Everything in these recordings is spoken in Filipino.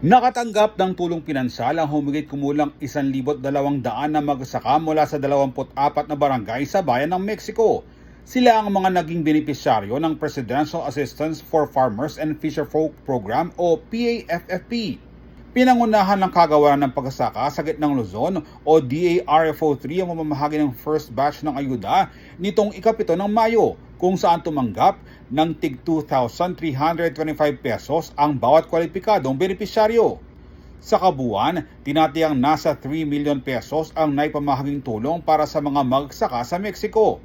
Nakatanggap ng tulong pinansyal ang humigit kumulang 1,200 na magsasaka mula sa 24 na barangay sa bayan ng Mexico. Sila ang mga naging benepisyaryo ng Presidential Assistance for Farmers and Fisherfolk Program o PAFFP. Pinangunahan ng kagawaran ng pagsasaka sa Gitnang Luzon o DARFO3 ang mamamahagi ng first batch ng ayuda nitong ika-7 ng Mayo, kung saan tumanggap ng tig 2,325 pesos ang bawat kwalipikadong benepisyaryo. Sa kabuuan, tinatiyang nasa 3 million pesos ang naipamahaging tulong para sa mga magsasaka sa Mexico.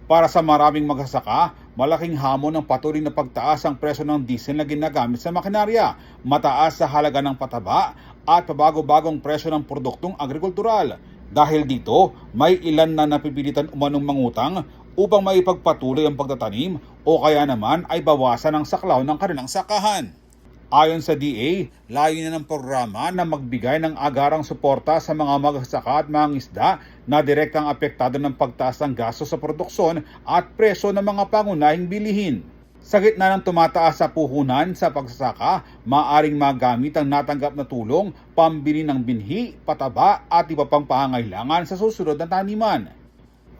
Para sa maraming magsasaka, malaking hamon ang patuloy na pagtaas ang presyo ng diesel na ginagamit sa makinarya, mataas sa halaga ng pataba at pabago-bagong presyo ng produktong agrikultural. Dahil dito, may ilan na napipilitan umanong mangutang upang maipagpatuloy ang pagtatanim o kaya naman ay bawasan ang saklaw ng kanilang sakahan. Ayon sa DA, layunin ng programa na magbigay ng agarang suporta sa mga magsasaka at mangingisda na direktang apektado ng pagtaas ng gasto sa produksyon at presyo ng mga pangunahing bilihin. Sa gitna ng tumataas sa puhunan sa pagsasaka, maaaring magamit ang natanggap na tulong pambili ng binhi, pataba at iba pang pangangailangan sa susunod na taniman.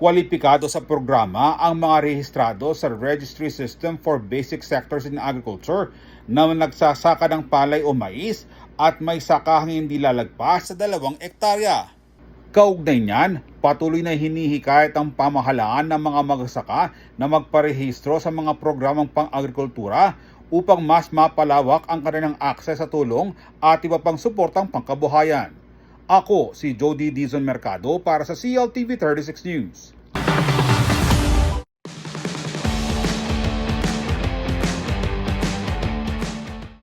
Kwalipikado sa programa ang mga rehistrado sa Registry System for Basic Sectors in Agriculture na nagsasaka ng palay o mais at may sakahang hindi lalagpas sa 2 ektarya. Kaugnay niyan, patuloy na hinihikayat ang pamahalaan ng mga magsasaka na magparehistro sa mga programang pang-agrikultura upang mas mapalawak ang kanilang akses sa tulong at iba pang suportang pangkabuhayan. Ako si Jody Dizon Mercado para sa CLTV 36 News.